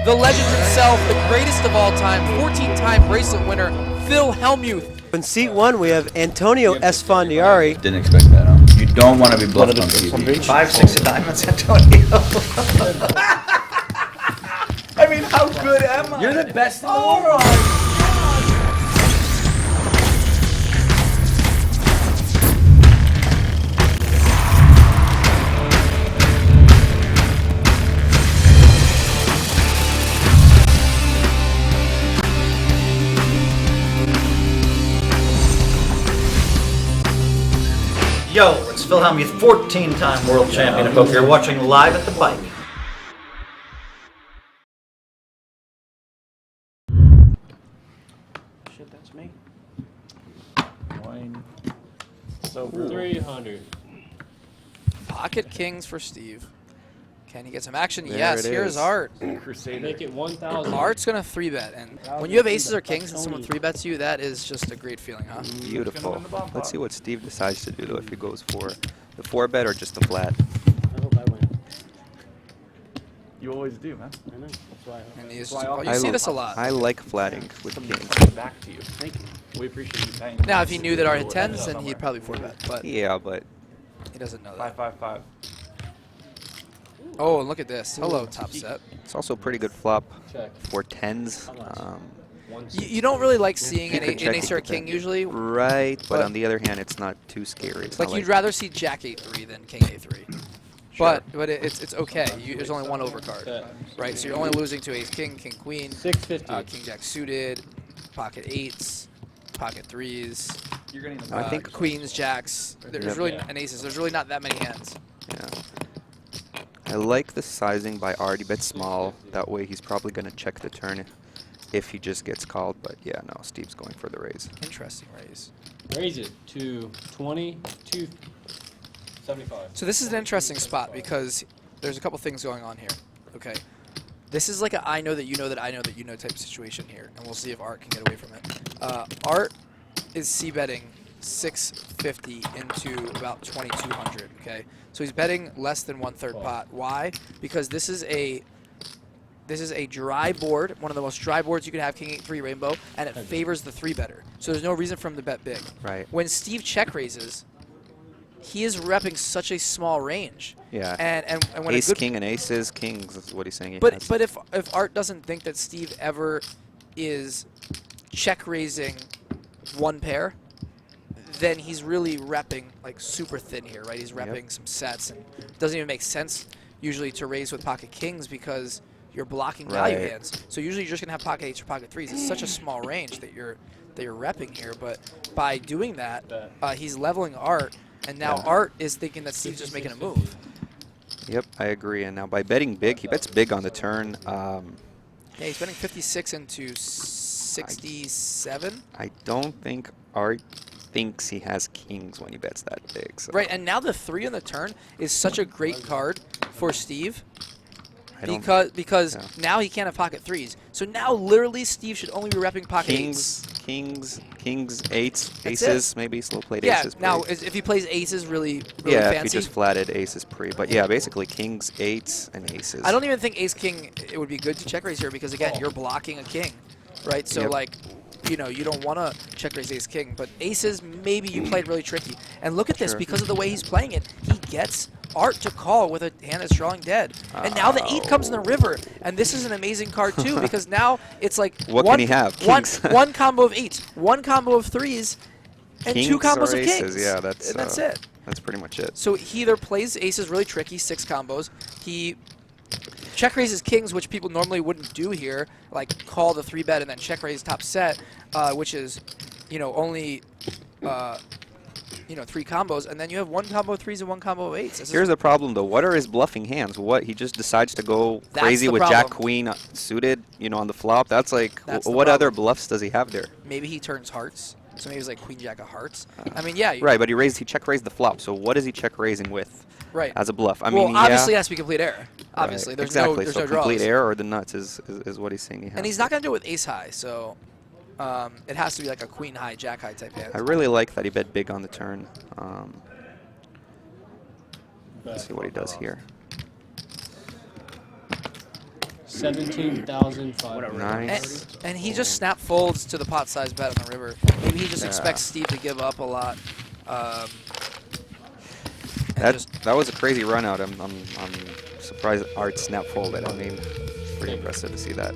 the legend himself, the greatest of all time, 14-time bracelet winner, Phil Hellmuth. In seat 1, we have Antonio Esfandiari. Didn't expect that, huh? You don't want to be bluffed on TV. 5, 6 of diamonds, Antonio. I mean, how good am I? You're the best in the world. Yo, it's Phil Hellmuth, 14-time world champion of poker. You're watching live at the bike. Shit, that's me. So 300. Pocket kings for Steve. Can he get some action? There Yes, it here's is. Art. Make it 1,000. Art's going to 3-bet. And when you have aces or kings and someone 3-bets you, that is just a great feeling, huh? Beautiful. Let's see what Steve decides to do, though, if he goes for the 4-bet or just the flat. I hope I win. You always do, man. I know. That's why I hope. And you see this a lot. I like flatting with kings. Back to you. Thank you. We appreciate you saying. Now, if he knew that Art had 10s, then he'd probably 4-bet. But Yeah, but he doesn't know that. 555. Oh, and look at this. Hello, top set. it's also a pretty good flop Check. for 10s. You don't really like seeing You an could check ace or a it, king but- usually. Right, but But- on the other hand, it's not too scary. It's Like not you'd rather see Jack A3 than King A3. But it's okay. There's only one overcard, right? So you're only losing to ace king, king queen, 650. king jack suited, pocket 8s, pocket 3s. You're getting the I think- queens, jacks. There's really and aces. There's really not that many hands. Yeah. I like the sizing by Art. He bets small. That way he's probably going to check the turn if he just gets called. But yeah, no, Steve's going for the raise. Interesting raise. Raise it to 20, 275. So this is an interesting spot because there's a couple things going on here. Okay, this is like a I know that you know that I know that you know type of situation here, and we'll see if Art can get away from it. Art is c-betting 650 into about 2,200. Okay, so he's betting less than 1/3 pot. Why? Because this is a dry board, one of the most dry boards you could have, King 8-3 Rainbow, and it favors the 3-better. So there's no reason for him to bet big. Right. When Steve check raises, he is repping such a small range. Yeah. And when Ace, a good, king, and aces, kings is what he's saying. He but has. but if Art doesn't think that Steve ever is check raising one pair, then he's really repping like super thin here, right? He's repping some sets, and it doesn't even make sense usually to raise with pocket kings because you're blocking value Right. hands. So usually you're just gonna have pocket 8s or pocket 3s. It's such a small range that you're repping here. But by doing that, he's leveling Art, and now Art is thinking that Steve's just making a move. Yep, I agree. And now by betting big, he bets big on the turn. Yeah, he's betting 56 into 67. I don't think Art thinks he has kings when he bets that big. So Right, and now the 3 on the turn is such a great card for Steve I don't- because yeah. now he can't have pocket 3s. So now literally Steve should only be repping pocket 8s. kings, 8s, That's aces, maybe slow played Yeah, aces. now pre. if he plays aces really Yeah, if he fancy, just flatted aces pre. But yeah, basically kings, 8s, and aces. I don't even think ace king it would be good to check raise here because again you're blocking a king, right? So Yep. like, you know, you don't want to check raise ace king, but aces maybe you played really tricky. And look at this, Sure. because of the way he's playing it, he gets Art to call with a hand that's drawing dead. And now the 8 comes in the river, and this is an amazing card too because now it's like What can he have? Kings. one combo of 8s, one combo of 3s, and Kings 2 combos or of aces, kings. yeah, that's and that's it. That's pretty much it. So he either plays aces really tricky, 6 combos. He check raises kings, which people normally wouldn't do here, like call the 3-bet and then check raise top set, which is, you know, only, you know, 3 combos, and then you have 1 combo of 3s and 1 combo of 8s. Here's the problem, though. What are his bluffing hands? What, he just decides to go That's crazy the with problem. Jack Queen suited, you know, on the flop? That's like, That's the what other problem. bluffs does he have there? Maybe he turns hearts. So maybe it's like Queen Jack of Hearts. I mean, yeah. Right, but he check raised the flop. So what is he check raising with? Right. As a bluff. I Well, mean, obviously it yeah. has to be complete error. Obviously, Right. there's exactly. no so draws. complete error or the nuts is what he's saying he has. And he's not gonna do it with ace high, so it has to be like a queen high, jack high type hand. I really like that he bet big on the turn. Let's see what he does here. 17,500. Nice. And he just snap folds to the pot size bet on the river. Maybe he just Yeah. expects Steve to give up a lot. And That was a crazy run out. I'm surprised Art snap folded. I mean, it's pretty impressive to see that.